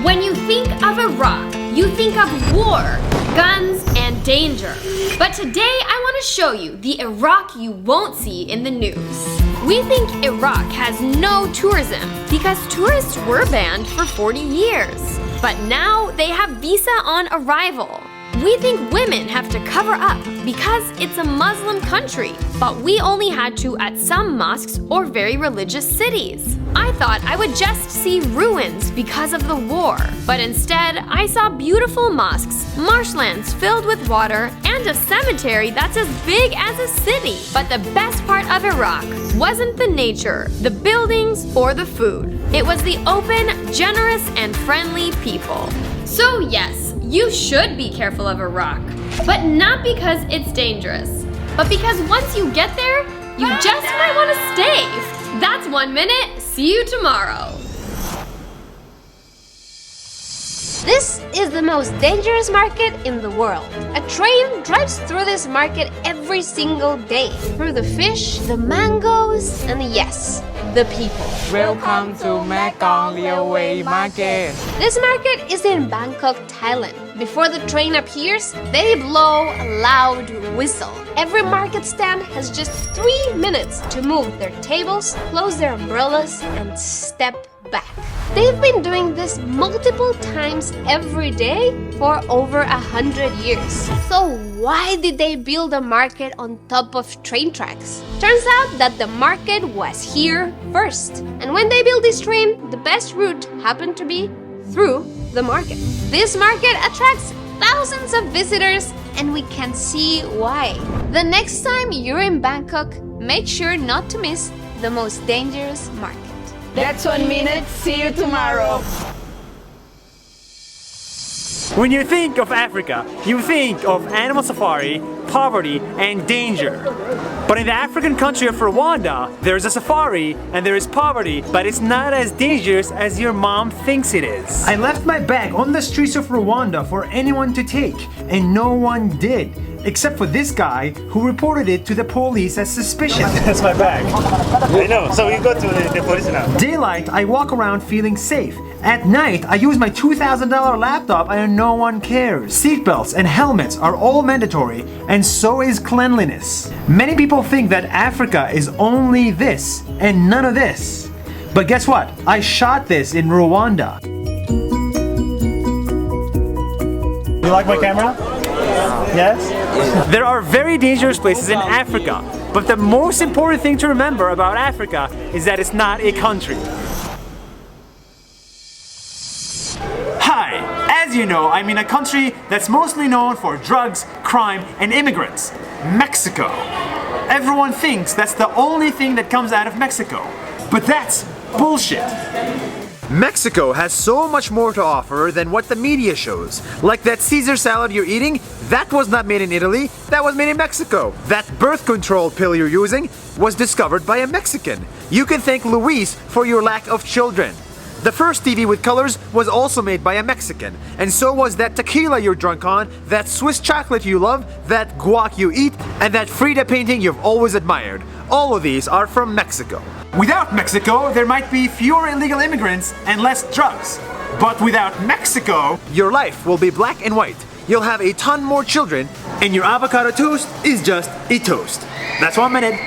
When you think of Iraq, you think of war, guns, and danger. But today I want to show you the Iraq you won't see in the news. We think Iraq has no tourism because tourists were banned for 40 years. But now they have visa on arrival. We think women have to cover up because it's a Muslim country, but we only had to at some mosques or very religious cities. I thought I would just see ruins because of the war, but instead I saw beautiful mosques, marshlands filled with water, and a cemetery that's as big as a city. But the best part of Iraq wasn't the nature, the buildings, or the food. It was the open, generous, and friendly people. So yes, you should be careful of Iraq, but not because it's dangerous, but because once you get there, you just might want to stay. That's 1 minute. See you tomorrow. This is the most dangerous market in the world. A train drives through this market every single day. Through the fish, the mangoes, and yes, the people. Welcome to Mekong Railway Market. This market is in Bangkok, Thailand. Before the train appears, they blow a loud whistle. Every market stand has just 3 minutes to move their tables, close their umbrellas, and step back. They've been doing this multiple times every day for over 100 years. So why did they build a market on top of train tracks? Turns out that the market was here first. And when they built this train, the best route happened to be through the market. This market attracts thousands of visitors, and we can see why. The next time you're in Bangkok, make sure not to miss the most dangerous market. That's 1 minute. See you tomorrow. When you think of Africa, you think of animal safari, poverty, and danger. But in the African country of Rwanda, there's a safari and there is poverty, but it's not as dangerous as your mom thinks it is. I left my bag on the streets of Rwanda for anyone to take, and no one did. Except for this guy who reported it to the police as suspicious. That's my bag. I know, so we go to the police now. Daylight, I walk around feeling safe. At night, I use my $2,000 laptop and no one cares. Seatbelts and helmets are all mandatory, and so is cleanliness. Many people think that Africa is only this and none of this. But guess what? I shot this in Rwanda. You like my camera? Yes? There are very dangerous places in Africa, but the most important thing to remember about Africa is that it's not a country. Hi! As you know, I'm in a country that's mostly known for drugs, crime, and immigrants. Mexico. Everyone thinks that's the only thing that comes out of Mexico. But that's bullshit. Mexico has so much more to offer than what the media shows. Like that Caesar salad you're eating, that was not made in Italy, that was made in Mexico. That birth control pill you're using was discovered by a Mexican. You can thank Luis for your lack of children. The first TV with colors was also made by a Mexican, and so was that tequila you're drunk on, that Swiss chocolate you love, that guac you eat, and that Frida painting you've always admired. All of these are from Mexico. Without Mexico, there might be fewer illegal immigrants and less drugs. But without Mexico, your life will be black and white. You'll have a ton more children, and your avocado toast is just a toast. That's 1 minute.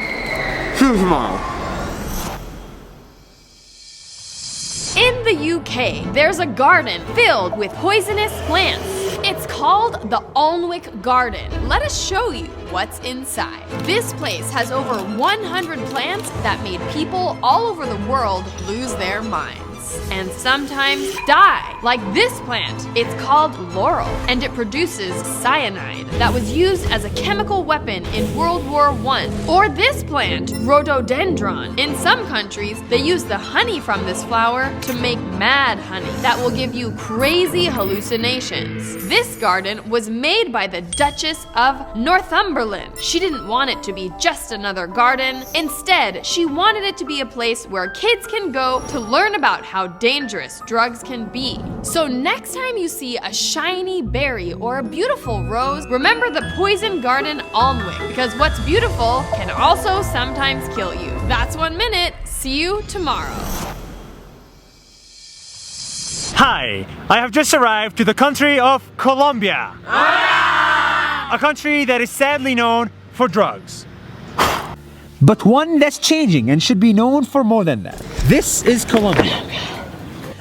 In the UK, there's a garden filled with poisonous plants. It's called the Alnwick Garden. Let us show you what's inside. This place has over 100 plants that made people all over the world lose their minds and sometimes die. Like this plant, it's called laurel, and it produces cyanide that was used as a chemical weapon in World War I. Or this plant, rhododendron. In some countries, they use the honey from this flower to make mad honey that will give you crazy hallucinations. This garden was made by the Duchess of Northumberland. She didn't want it to be just another garden. Instead, she wanted it to be a place where kids can go to learn about how dangerous drugs can be. So next time you see a shiny berry or a beautiful rose, remember the poison garden Alnwick, because what's beautiful can also sometimes kill you. That's 1 minute. See you tomorrow. Hi, I have just arrived to the country of Colombia. A country that is sadly known for drugs. But one that's changing and should be known for more than that. This is Colombia.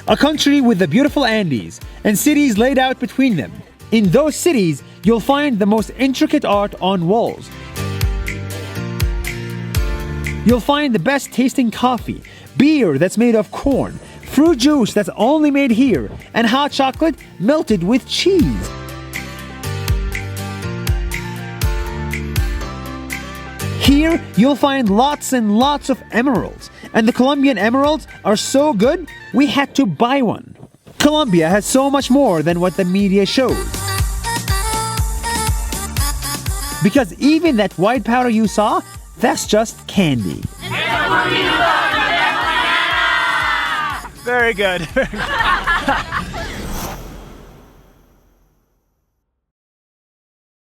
A country with the beautiful Andes and cities laid out between them. In those cities, you'll find the most intricate art on walls. You'll find the best tasting coffee, beer that's made of corn, fruit juice that's only made here, and hot chocolate melted with cheese. Here, you'll find lots and lots of emeralds, and the Colombian emeralds are so good, we had to buy one. Colombia has so much more than what the media shows. Because even that white powder you saw, that's just candy. Very good.